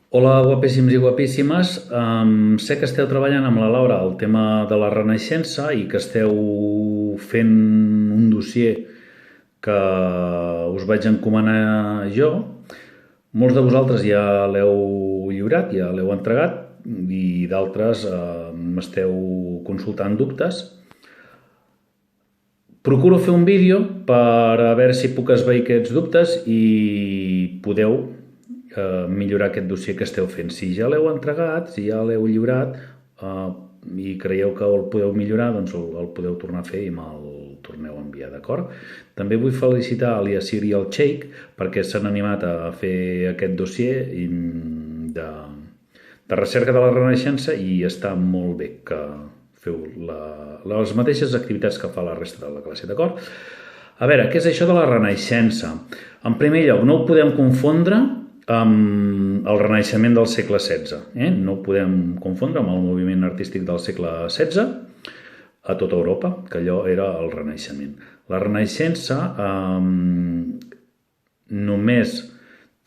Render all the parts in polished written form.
Hola, guapíssims i guapíssimes. Sé que esteu treballant amb la Laura el tema de la Renaixença i que esteu fent un dossier que us vaig encomanar jo. Molts de vosaltres ja l'heu lliurat, ja l'heu entregat i d'altres m'esteu consultant dubtes. Procuro fer un vídeo per a veure si puc esvair aquests dubtes i podeu millorar aquest dossier que esteu fent. Si ja l'heu entregat, si ja l'heu lliurat i creieu que el podeu millorar, doncs el podeu tornar a fer i me'l torneu a enviar, d'acord? També vull felicitar el Yassir i el Sheikh perquè s'han animat a fer aquest dossier de recerca de la Renaixença i està molt bé que feu les mateixes activitats que fa la resta de la classe, d'acord? A veure, què és això de la Renaixença? En primer lloc, no ho podem confondre amb el Renaixement del segle XVI. No ho podem confondre amb el moviment artístic del segle XVI a tota Europa, que allò era el Renaixement. La Renaixença només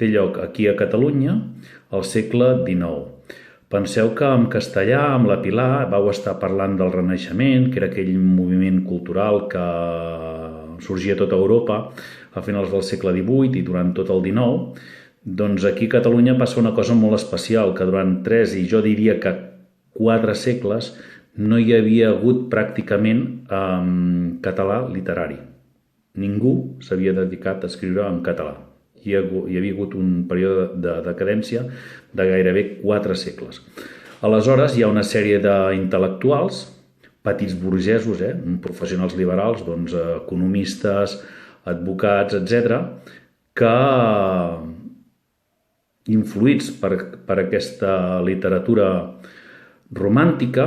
té lloc aquí a Catalunya al segle XIX. Penseu que en castellà, amb la Pilar, vau estar parlant del Renaixement, que era aquell moviment cultural que sorgia a tota Europa a finals del segle XVIII i durant tot el XIX. Doncs aquí a Catalunya passa una cosa molt especial, que durant 3 i jo diria que 4 segles no hi havia hagut pràcticament català literari. Ningú s'havia dedicat a escriure en català. Hi havia hagut un període de decadència de gairebé 4 segles. Aleshores hi ha una sèrie d'intel·lectuals, petits burgesos, professionals liberals, doncs, economistes, advocats, etc., que influïts per aquesta literatura romàntica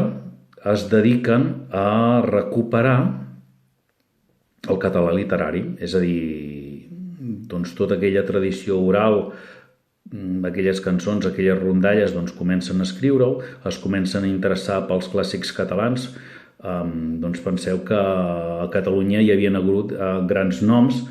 es dediquen a recuperar el català literari, és a dir, doncs tota aquella tradició oral, aquelles cançons, aquelles rondalles, doncs comencen a escriure-ho, es comencen a interessar pels clàssics catalans. Doncs penseu que a Catalunya hi havien hagut grans noms,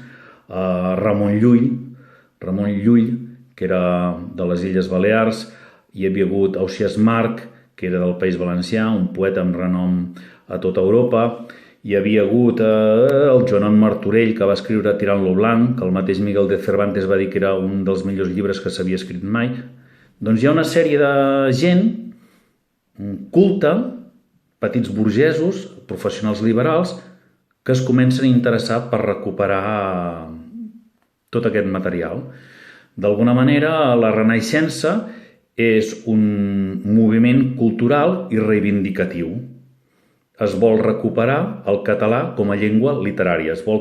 Ramon Llull, que era de les Illes Balears, hi havia hagut Ausiàs March, que era del País Valencià, un poeta amb renom a tota Europa. Hi havia hagut el Joan Martorell, que va escriure Tirant lo Blanc, que el mateix Miguel de Cervantes va dir que era un dels millors llibres que s'havia escrit mai. Doncs hi ha una sèrie de gent culta, petits burgesos, professionals liberals, que es comencen a interessar per recuperar tot aquest material. D'alguna manera, la Renaixença és un moviment cultural i reivindicatiu. Es vol recuperar el català com a llengua literària, es vol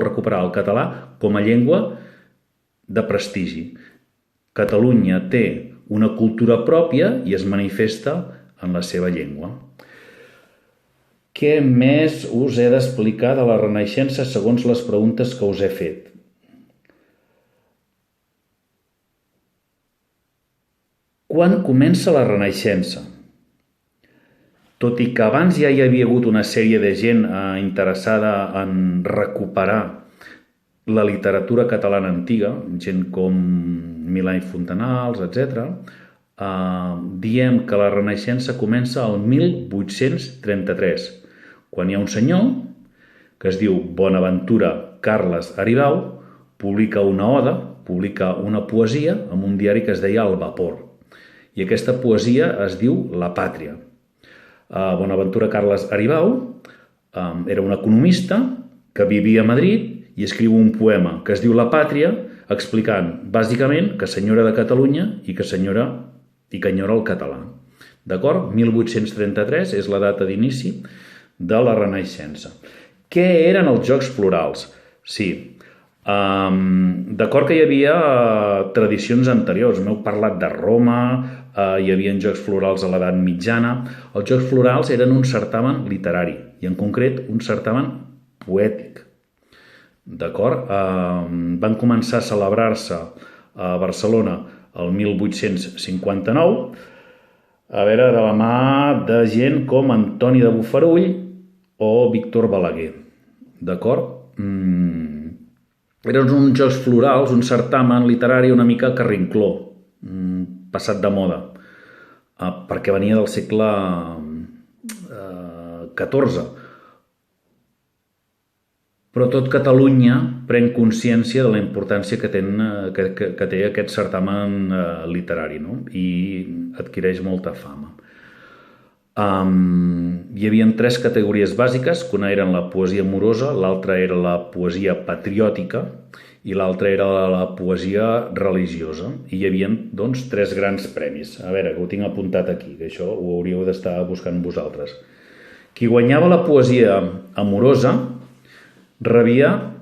recuperar el català com a llengua de prestigi. Catalunya té una cultura pròpia i es manifesta en la seva llengua. Què més us he d'explicar de la Renaixença segons les preguntes que us he fet? Quan comença la Renaixença? Tot i que abans ja hi havia hagut una sèrie de gent interessada en recuperar la literatura catalana antiga, gent com Milà i Fontanals, etc., diem que la Renaixença comença el 1833, quan hi ha un senyor que es diu Bonaventura Carles Aribau, publica una oda, publica una poesia en un diari que es deia El Vapor. I aquesta poesia es diu La Pàtria. Bonaventura Carles Aribau era un economista que vivia a Madrid i escriu un poema que es diu La Pàtria, explicant bàsicament que s'enyora de Catalunya i que enyora el català. D'acord? 1833 és la data d'inici de la Renaixença. Què eren els Jocs Florals? Sí, d'acord que hi havia tradicions anteriors, m'heu parlat de Roma, hi havia Jocs Florals a l'edat mitjana. Els Jocs Florals eren un certamen literari i en concret un certamen poètic. D'acord? Van començar a celebrar-se a Barcelona el 1859, a veure, de la mà de gent com Antoni de Bofarull o Víctor Balaguer. D'acord? Eren uns Jocs Florals, un certamen literari una mica carrincló. passat de moda, perquè venia del segle XIV. Però tot Catalunya pren consciència de la importància que té aquest certamen literari, no? I adquireix molta fama. Hi havia 3 categories bàsiques, que una era la poesia amorosa, l'altra era la poesia patriòtica i l'altra era la poesia religiosa. I hi havia, doncs, 3 grans premis. A veure, que ho tinc apuntat aquí, que això ho hauríeu d'estar buscant vosaltres. Qui guanyava la poesia amorosa rebia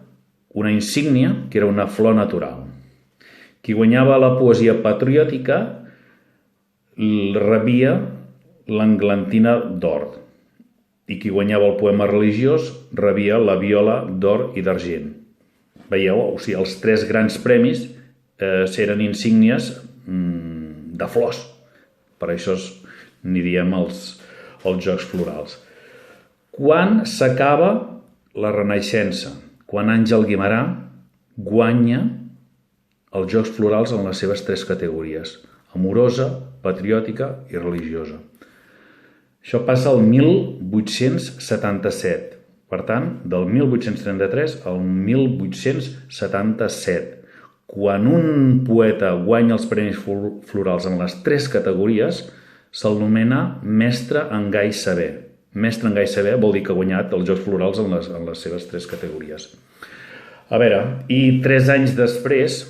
una insígnia, que era una flor natural. Qui guanyava la poesia patriòtica rebia l'englantina d'or. I qui guanyava el poema religiós rebia la viola d'or i d'argent. Veieu? O sigui, els 3 grans premis eren insígnies de flors. Per això n'hi diem els Jocs Florals. Quan s'acaba la Renaixença? Quan Àngel Guimerà guanya els Jocs Florals en les seves 3 categories: amorosa, patriòtica i religiosa. Això passa el 1877. Per tant, del 1833 al 1877. Quan un poeta guanya els Premis Florals en les 3 categories, se'l nomena mestre en gai saber. Mestre en gai saber vol dir que ha guanyat els Jocs Florals en les seves 3 categories. A veure, i 3 anys després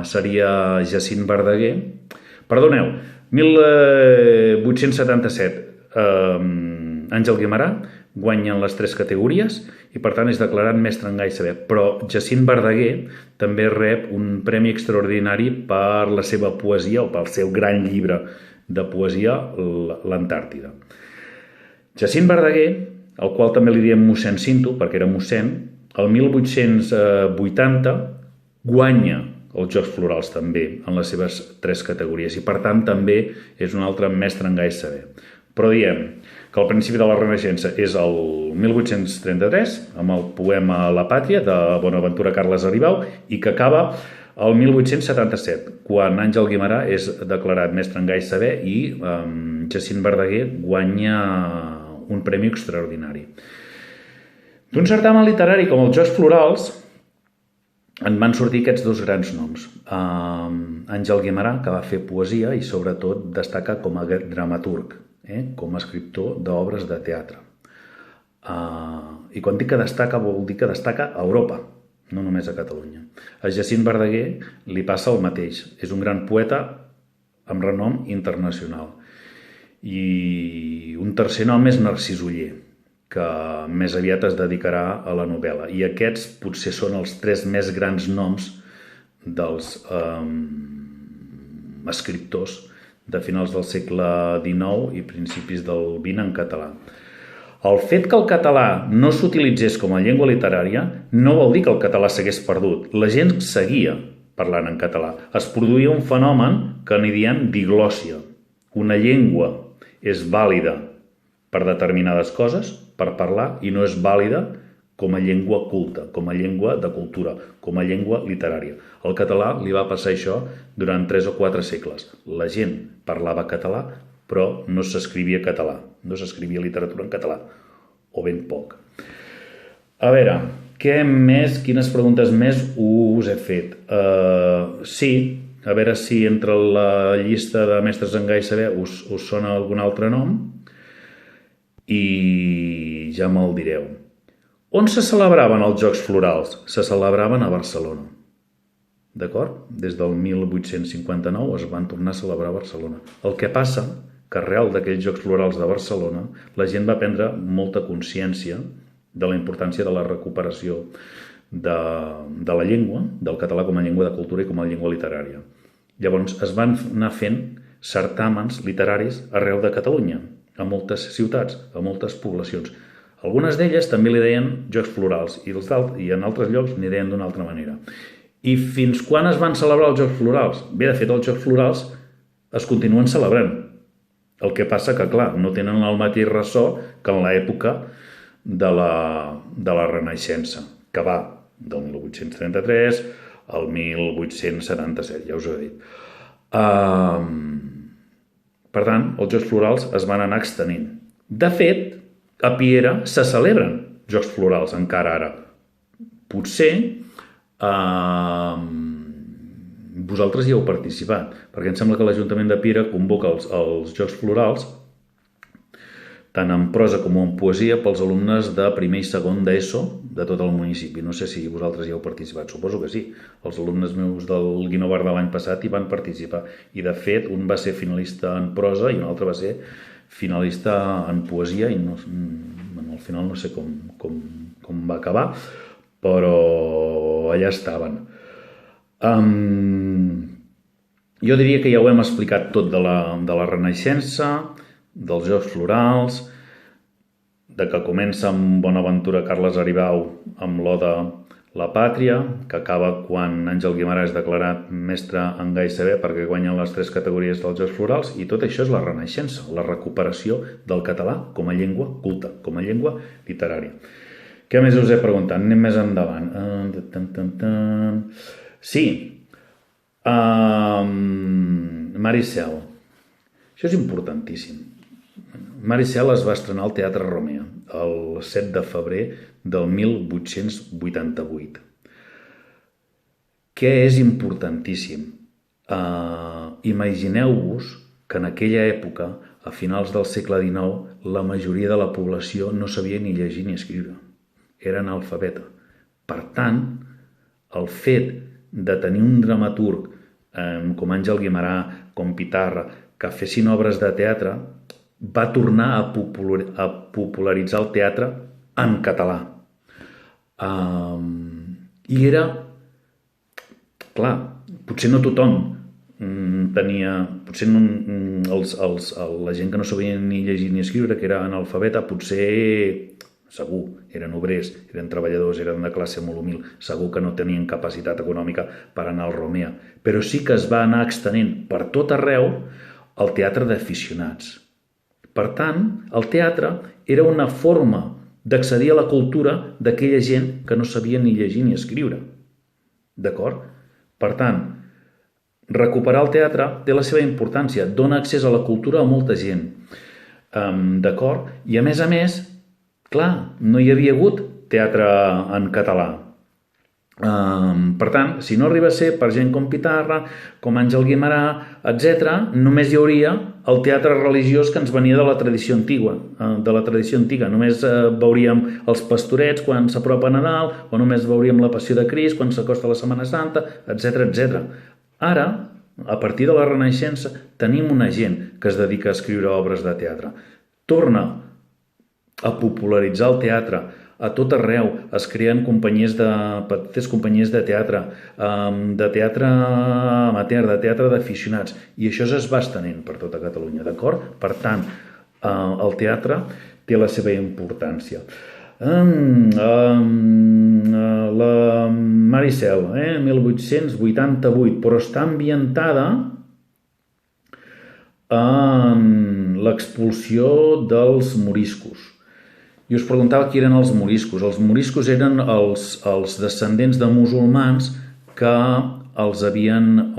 seria Jacint Verdaguer. Perdoneu, 1877, Àngel Guimerà guanya en les 3 categories i per tant és declarat mestre en gai saber. Però Jacint Verdaguer també rep un premi extraordinari per la seva poesia o pel seu gran llibre de poesia, l'Antàrtida. Jacint Verdaguer, al qual també li diem mossèn Cinto, perquè era mossèn, el 1880 guanya els Jocs Florals també en les seves 3 categories i per tant també és un altre mestre en gai saber. Però diem que el principi de la Renaixença és el 1833 amb el poema La Pàtria de Bonaventura Carles Aribau i que acaba el 1877 quan Àngel Guimerà és declarat mestre en gai saber i Jacint Verdaguer guanya un premi extraordinari. D'un certamen literari com els Jocs Florals en van sortir aquests 2 grans noms. Àngel Guimerà, que va fer poesia i sobretot destaca com a dramaturg, com a escriptor d'obres de teatre. I quan dic que destaca, vol dir que destaca a Europa, no només a Catalunya. A Jacint Verdaguer li passa el mateix. És un gran poeta amb renom internacional. I un tercer nom és Narcís Oller, que més aviat es dedicarà a la novel·la. I aquests potser són els 3 més grans noms dels escriptors de finals del segle XIX i principis del XX en català. El fet que el català no s'utilitzés com a llengua literària no vol dir que el català s'hagués perdut. La gent seguia parlant en català. Es produïa un fenomen que n'hi diem diglòssia. Una llengua és vàlida per determinades coses, per parlar, i no és vàlida com a llengua culta, com a llengua de cultura, com a llengua literària. Al català li va passar això durant 3 o 4 segles. La gent parlava català, però no s'escrivia català, no s'escrivia literatura en català, o ben poc. A veure, què més, quines preguntes més us he fet? Sí, a veure si entre la llista de mestres en gai saber us sona algun altre nom i ja me'l direu. On se celebraven els Jocs Florals? Se celebraven a Barcelona. D'acord? Des del 1859 es van tornar a celebrar a Barcelona. El que passa que arrel d'aquells Jocs Florals de Barcelona la gent va prendre molta consciència de la importància de la recuperació de la llengua, del català com a llengua de cultura i com a llengua literària. Llavors es van anar fent certàmens literaris arreu de Catalunya, a moltes ciutats, a moltes poblacions. Algunes d'elles també li deien Jocs Florals i en altres llocs n'hi deien d'una altra manera. I fins quan es van celebrar els Jocs Florals? Bé, de fet, els Jocs Florals es continuen celebrant. El que passa que, clar, no tenen el mateix ressò que en l'època de la Renaixença, que va del 1833 al 1877, ja us ho he dit. Per tant, els Jocs Florals es van anar extenint. De fet, a Piera se celebren Jocs Florals encara ara. Potser vosaltres hi heu participat, perquè em sembla que l'Ajuntament de Piera convoca els Jocs Florals tant en prosa com en poesia pels alumnes de primer i segon d'ESO de tot el municipi. No sé si vosaltres hi heu participat, suposo que sí. Els alumnes meus del Guinovar de l'any passat hi van participar. I de fet, un va ser finalista en prosa i un altre va ser finalista en poesia i no, al final no sé com va acabar, però allà estaven. Jo diria que ja ho hem explicat tot de la Renaixença, dels Jocs Florals, de que comença amb Bonaventura Carles Aribau amb l'Oda La Pàtria, que acaba quan Àngel Guimerà és declarat mestre en gai saber perquè guanyen les 3 categories dels Jocs Florals, i tot això és la Renaixença, la recuperació del català com a llengua culta, com a llengua literària. Què més us he preguntat? Anem més endavant. Sí, Maricel. Això és importantíssim. Maricel es va estrenar al Teatre Romea el 7 de febrer del 1888. Què és importantíssim? Imagineu-vos que en aquella època, a finals del segle XIX, la majoria de la població no sabia ni llegir ni escriure. Era analfabeta. Per tant, el fet de tenir un dramaturg com Àngel Guimerà, com Pitarra, que fessin obres de teatre, va tornar a popularitzar el teatre en català. I era... Clar, potser no tothom tenia... Potser la gent que no sabia ni llegir ni escriure, que era analfabeta, potser... Segur, eren obrers, eren treballadors, eren de classe molt humil, segur que no tenien capacitat econòmica per anar al Romea. Però sí que es va anar extenent per tot arreu el teatre d'aficionats. Per tant, el teatre era una forma d'accedir a la cultura d'aquella gent que no sabia ni llegir ni escriure. D'acord? Per tant, recuperar el teatre té la seva importància, dona accés a la cultura a molta gent. D'acord? I a més, clar, no hi havia hagut teatre en català. Per tant, si no arriba a ser per gent com Pitarra, com Àngel Guimerà, etc., només hi hauria el teatre religiós que ens venia de la tradició antiga. Només veuríem els pastorets quan s'apropa Nadal, o només veuríem la Passió de Crist quan s'acosta la Setmana Santa, etc. Ara, a partir de la Renaixença, tenim una gent que es dedica a escriure obres de teatre. Torna a popularitzar el teatre a tot arreu, es creen petites companyies de teatre amateur, de teatre d'aficionats, i això es va estenent per tota Catalunya, d'acord? Per tant, el teatre té la seva importància. La Maricel, 1888, però està ambientada en l'expulsió dels moriscos. I us preguntava qui eren els moriscos. Els moriscos eren els descendents de musulmans que els havien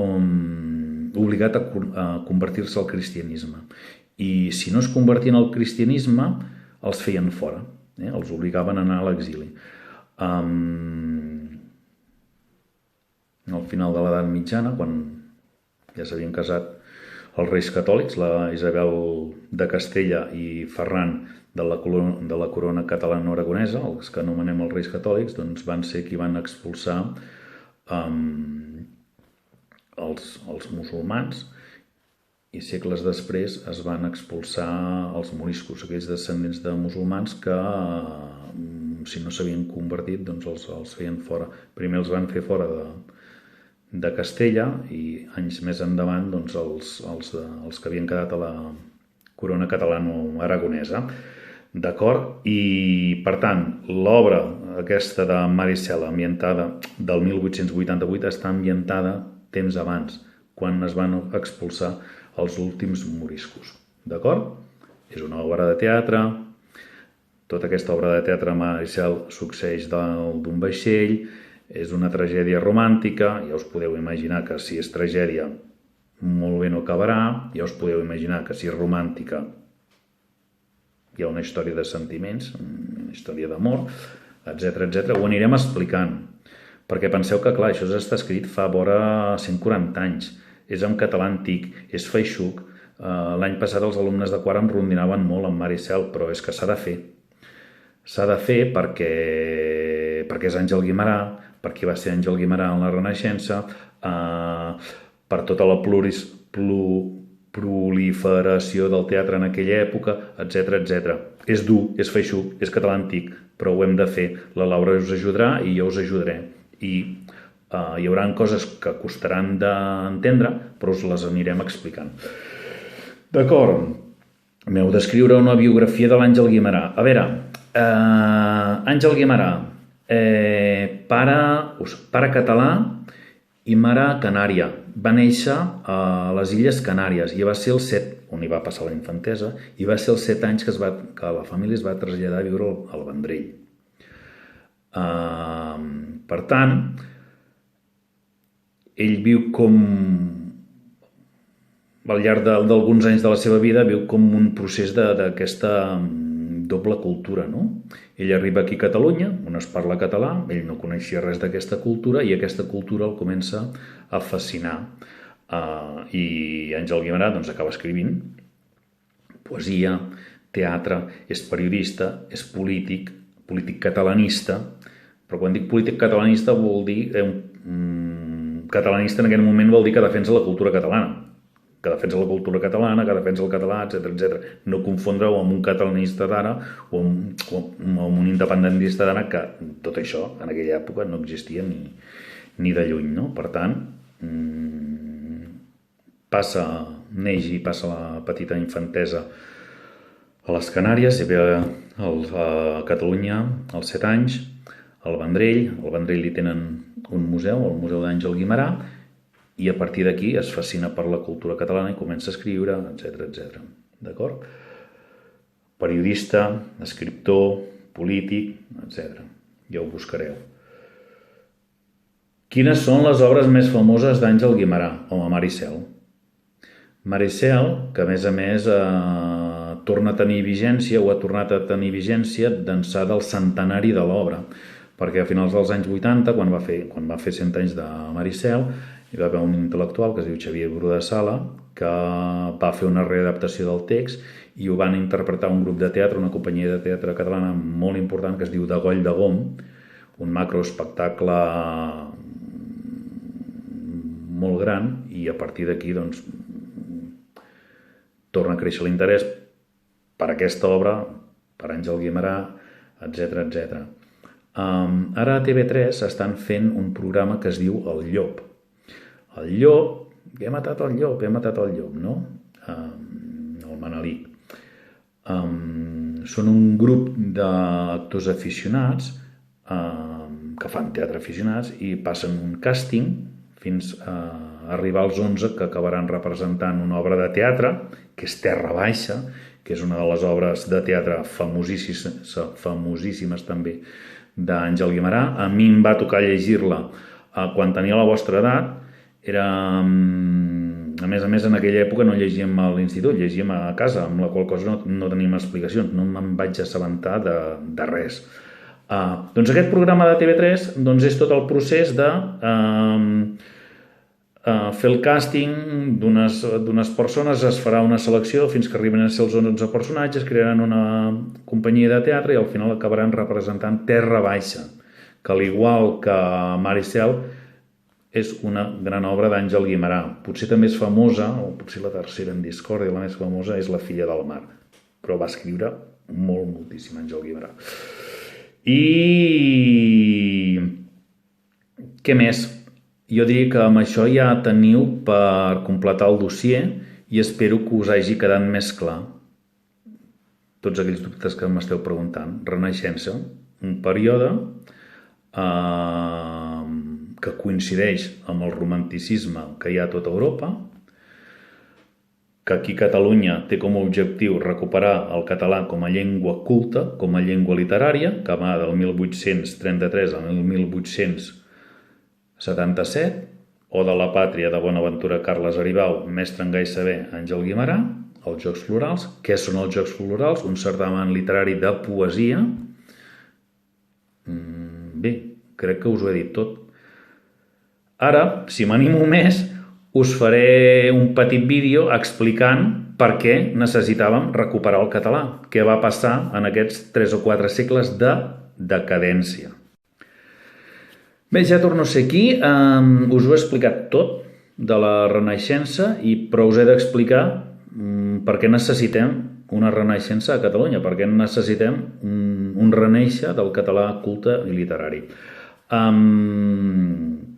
obligat a convertir-se al cristianisme. I si no es convertien al cristianisme, els feien fora. Els obligaven a anar a l'exili. Al final de l'edat mitjana, quan ja s'havien casat els reis catòlics, la Isabel de Castella i Ferran de la corona catalano-aragonesa, els que anomenem els reis catòlics, doncs van ser qui van expulsar els musulmans, i segles després es van expulsar els moriscos, aquells descendents de musulmans que, si no s'havien convertit, doncs els feien fora. Primer els van fer fora de Castella i anys més endavant doncs, els que havien quedat a la corona catalano-aragonesa. D'acord? I, per tant, l'obra aquesta de Maricel, ambientada del 1888, està ambientada temps abans, quan es van expulsar els últims moriscos. D'acord? És una obra de teatre. Tota aquesta obra de teatre Maricel succeeix d'un vaixell, és una tragèdia romàntica, ja us podeu imaginar que si és tragèdia molt bé no acabarà, ja us podeu imaginar que si és romàntica hi ha una història de sentiments, una història d'amor, etc. Ho anirem explicant, perquè penseu que, clar, això està escrit fa vora 140 anys, és en català antic, és feixuc. L'any passat els alumnes de quart em rondinaven molt amb Maricel, però és que s'ha de fer. S'ha de fer perquè és Àngel Guimerà, perquè va ser Àngel Guimerà en la Renaixença, per tota la proliferació del teatre en aquella època, etc. És dur, és feixuc, és català antic, però ho hem de fer. La Laura us ajudarà i jo us ajudaré. I hi haurà coses que costaran d'entendre, però us les anirem explicant. D'acord, m'heu d'escriure una biografia de l'Àngel Guimerà. A veure, Àngel Guimerà, pare català i mare canària. Va néixer a les Illes Canàries i va ser els 7, on hi va passar la infantesa, i va ser els 7 anys que la família es va traslladar a viure al Vendrell. Per tant, ell viu com, al llarg d'alguns anys de la seva vida, viu com un procés d'aquesta doble cultura, no? Ell arriba aquí a Catalunya, on es parla català, ell no coneixia res d'aquesta cultura i aquesta cultura el comença a fascinar. I Àngel Guimerà acaba escrivint poesia, teatre, és periodista, és polític catalanista, però quan dic polític catalanista vol dir catalanista en aquest moment vol dir que defensa la cultura catalana, que defensa el català, etc. No confondre-ho amb un catalanista d'ara o amb un independentista d'ara, que tot això en aquella època no existia ni de lluny, no? Per tant, neix i passa la petita infantesa a les Canàries i ve a Catalunya als 7 anys, al Vendrell. Al Vendrell li tenen un museu, el Museu d'Àngel Guimerà, i a partir d'aquí es fascina per la cultura catalana i comença a escriure, etc. D'acord? Periodista, escriptor, polític, etc. Ja ho buscareu. Quines són les obres més famoses d'Àngel Guimerà? Home, Maricel. Maricel, que a més torna a tenir vigència o ha tornat a tenir vigència d'ençà del centenari de l'obra, perquè a finals dels anys 80, quan va fer 100 anys de Maricel, hi va haver un intel·lectual que es diu Xavier Bru de Sala, que va fer una readaptació del text i ho van interpretar un grup de teatre, una companyia de teatre catalana molt important que es diu Degoll de Gom, un macroespectacle molt gran, i a partir d'aquí torna a créixer l'interès per aquesta obra, per Àngel Guimerà, etc. Ara a TV3 estan fent un programa que es diu El Llop. El llop, he matat el llop, no? El Manelí. Són un grup d'actors aficionats que fan teatre aficionats i passen un càsting fins a arribar als 11 que acabaran representant una obra de teatre, que és Terra Baixa, que és una de les obres de teatre famosíssimes també d'Àngel Guimerà. A mi em va tocar llegir-la quan tenia la vostra edat. A més, en aquella època no llegíem a l'institut, llegíem a casa, amb la qual cosa no teníem explicacions, no me'n vaig assabentar de res. Doncs aquest programa de TV3 és tot el procés de fer el càsting d'unes persones, es farà una selecció fins que arriben a ser els 11 personatges, crearan una companyia de teatre i al final acabaran representant Terra Baixa, que al igual que Maricel és una gran obra d'Àngel Guimerà. Potser també és famosa, o potser la tercera en discòrdia, la més famosa, és La filla del mar, però va escriure moltíssim Àngel Guimerà. I què més? Jo diria que amb això ja teniu per completar el dossier i espero que us hagi quedat més clar tots aquells dubtes que m'esteu preguntant. Renaixença, un període que coincideix amb el romanticisme que hi ha a tota Europa, que aquí a Catalunya té com a objectiu recuperar el català com a llengua culta, com a llengua literària, que va del 1833 al 1877, O de la Pàtria de Bonaventura Carles Aribau, Mestre en Gai Saber, Àngel Guimerà, els Jocs Florals. Què són els Jocs Florals? Un certamen literari de poesia. Bé, crec que us ho he dit tot. Ara, si m'animo més, us faré un petit vídeo explicant per què necessitàvem recuperar el català, què va passar en aquests 3 o 4 segles de decadència. Bé, ja torno a ser aquí, us ho he explicat tot de la Renaixença, però us he d'explicar per què necessitem una renaixença a Catalunya, per què necessitem un renéixer del català culte i literari.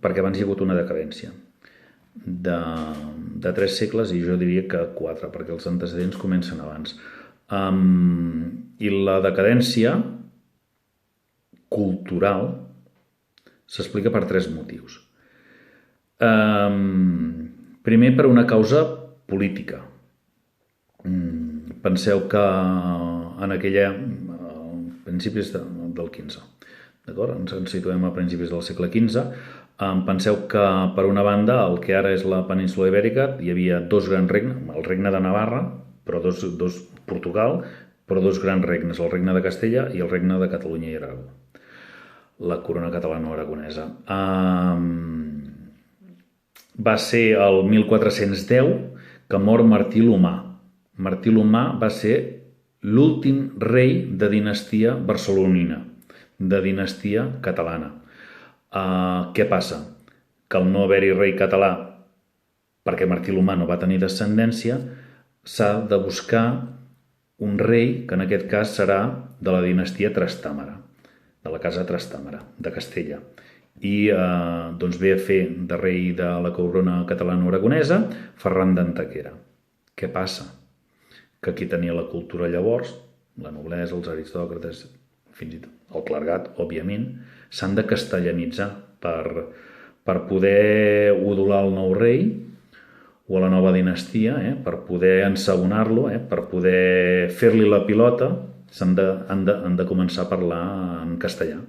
Perquè abans hi ha hagut una decadència de 3 segles i jo diria que 4, perquè els antecedents comencen abans. I la decadència cultural s'explica per 3 motius. Primer, per una causa política. Penseu que en aquella principis del XV, d'acord? Ens situem a principis del segle XV. Penseu que, per una banda, el que ara és la península Ibèrica, hi havia 2 grans regnes, el regne de Navarra, però Portugal, però 2 grans regnes, el regne de Castella i el regne de Catalunya i Aragó. La corona catalano-aragonesa. Va ser el 1410 que mor Martí l'Humà. Martí l'Humà va ser l'últim rei de dinastia barcelonina, de dinastia catalana. Què passa? Que al no haver-hi rei català, perquè Martí l'Humà no va tenir descendència, s'ha de buscar un rei que en aquest cas serà de la dinastia Trastàmara, de la casa Trastàmara, de Castella. I doncs ve a fer de rei de la corona catalano-aragonesa Ferran d'Antequera. Què passa? Que qui tenia la cultura llavors, la noblesa, els aristòcrates, fins i tot el clergat, òbviament, s'han de castellanitzar per poder udolar el nou rei o a la nova dinastia, per poder ensabonar-lo, per poder fer-li la pilota, han de començar a parlar en castellà,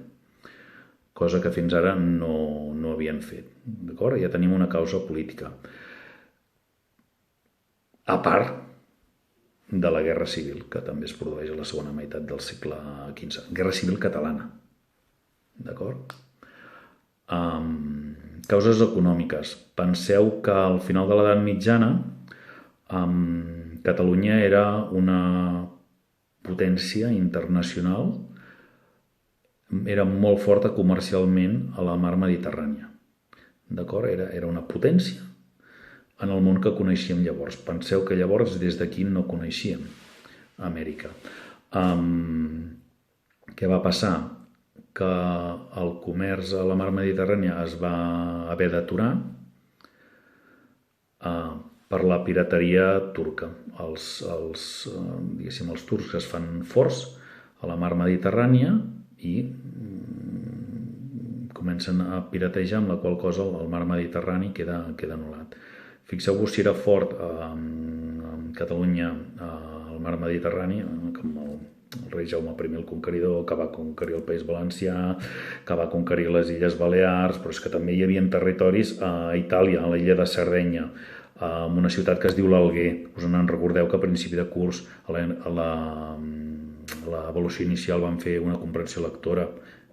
cosa que fins ara no havien fet. D'acord? Ja tenim una causa política. A part de la Guerra Civil, que també es produeix a la segona meitat del segle XV. Guerra Civil catalana. D'acord? Causes econòmiques. Penseu que al final de l'edat mitjana Catalunya era una potència internacional, era molt forta comercialment a la mar Mediterrània. D'acord? Era una potència en el món que coneixíem llavors. Penseu que llavors des d'aquí no coneixíem Amèrica. Què va passar? Que el comerç a la mar Mediterrània es va haver d'aturar per la pirateria turca. Els turcs es fan forts a la mar Mediterrània i comencen a piratejar, amb la qual cosa el mar Mediterrani queda anul·lat. Fixeu-vos si era fort a Catalunya al mar Mediterrani, com el rei Jaume I el Conqueridor, que va conquerir el País Valencià, que va conquerir les Illes Balears, però és que també hi havia territoris a Itàlia, a l'illa de Sardenya, en una ciutat que es diu l'Alguer. Us en recordeu que a principi de curs a l'avaluació inicial vam fer una comprensió lectora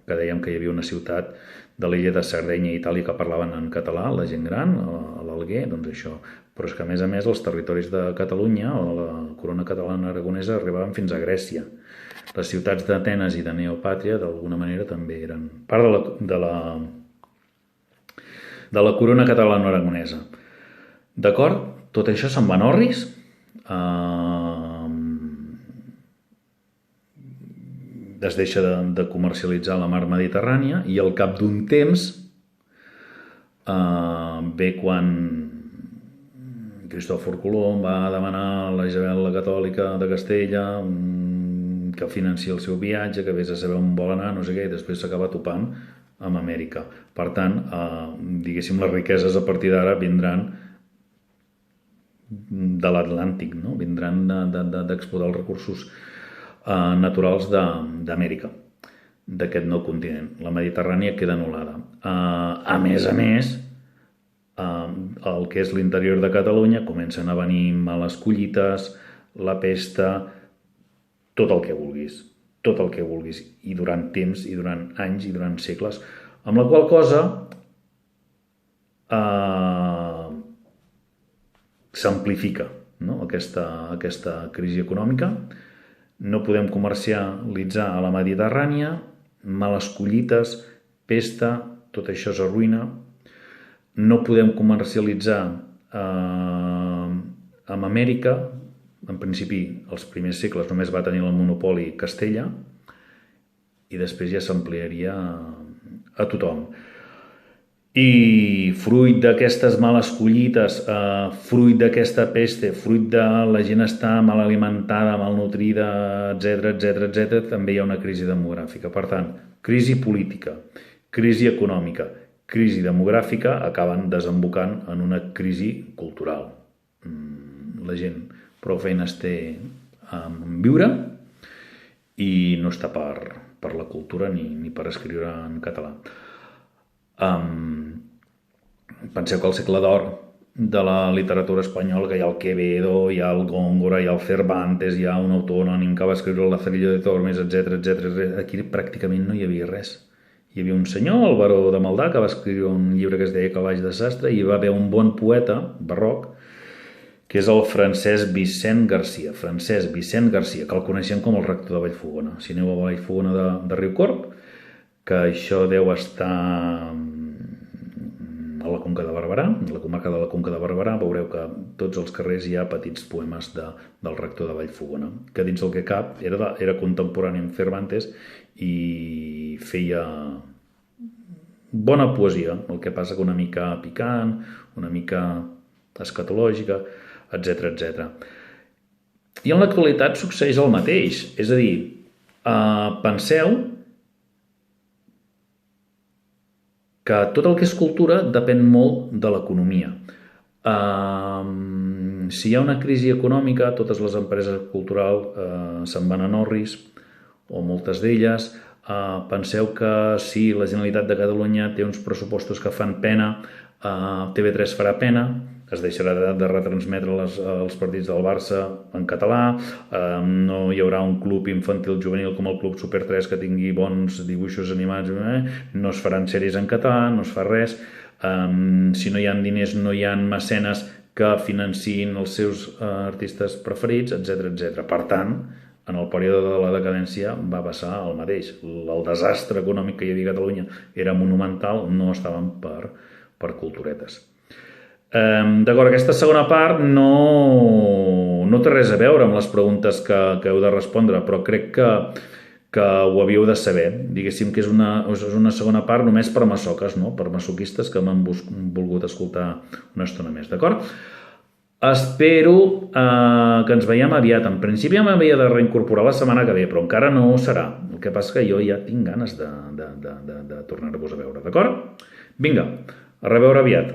que dèiem que hi havia una ciutat de l'illa de Sardenya i Itàlia que parlaven en català, la gent gran, a l'Alguer, doncs això. Però és que a més els territoris de Catalunya o la corona catalana aragonesa arribaven fins a Grècia. Les ciutats d'Atenes i de Neopàtria d'alguna manera també eren part de la corona catalana aragonesa. D'acord? Tot això se'n va en orris. Es deixa de comercialitzar la mar Mediterrània i al cap d'un temps ve quan Cristòfor Colom va demanar a la Isabel la Catòlica de Castella que financi el seu viatge, que vés a saber on vol anar, no sé què, i després s'acaba topant amb Amèrica. Per tant, diguéssim, les riqueses a partir d'ara vindran de l'Atlàntic, no? Vindran d'explotar els recursos naturals d'Amèrica, d'aquest nou continent. La Mediterrània queda anul·lada. A més, el que és l'interior de Catalunya comencen a venir males collites, la pesta, tot el que vulguis, i durant temps, i durant anys, i durant segles, amb la qual cosa s'amplifica, no? aquesta crisi econòmica. No podem comercialitzar a la Mediterrània, males collites, pesta, tot això s'arruïna. No podem comercialitzar amb Amèrica. En principi, els primers segles només va tenir el monopoli Castella i després ja s'ampliaria a tothom. I fruit d'aquestes males collites, fruit d'aquesta peste, fruit de la gent estar mal alimentada, malnutrida, etc., també hi ha una crisi demogràfica. Per tant, crisi política, crisi econòmica, crisi demogràfica acaben desembocant en una crisi cultural. La gent prou feines té en viure i no està per la cultura ni per escriure en català. Penseu que al segle d'or de la literatura espanyola, que hi ha el Quevedo, hi ha el Góngora, hi ha el Cervantes, hi ha un autor anònim que va escriure el Lazarillo de Tormes, etc. Aquí pràcticament no hi havia res. Hi havia un senyor, el baró de Maldà, que va escriure un llibre que es deia Calaix de Sastre, i hi va haver un bon poeta barroc, que és el Francesc Vicent Garcia, que el coneixem com el rector de Vallfogona. Si aneu a Vallfogona de Riucorb, que això deu estar a la Conca de Barberà, a la comarca de la Conca de Barberà, veureu que tots els carrers hi ha petits poemes del rector de Vallfogona, que dins el que cap era contemporani amb Cervantes i feia bona poesia, el que passa que una mica picant, una mica escatològica, etc. I en l'actualitat succeeix el mateix, és a dir, penseu que tot el que és cultura depèn molt de l'economia. Si hi ha una crisi econòmica, totes les empreses culturals se'n van a Norris, o moltes d'elles. Penseu que si la Generalitat de Catalunya té uns pressupostos que fan pena, TV3 farà pena, es deixarà de retransmetre els partits del Barça en català, no hi haurà un club infantil juvenil com el Club Super 3 que tingui bons dibuixos animats, no es faran sèries en català, no es fa res, si no hi ha diners no hi ha mecenes que financin els seus artistes preferits, etc. Per tant, en el període de la decadència va passar el mateix. El desastre econòmic que hi havia a Catalunya era monumental, no estaven per culturetes. D'acord, aquesta segona part no té res a veure amb les preguntes que heu de respondre, però crec que ho havíeu de saber. Diguéssim que és una segona part només per masoques, no? Per masoquistes que m'han volgut escoltar una estona més, d'acord? Espero que ens veiem aviat. En principi ja m'havia de reincorporar la setmana que ve, però encara no ho serà. El que passa que jo ja tinc ganes de tornar-vos a veure, d'acord? Vinga, a reveure aviat.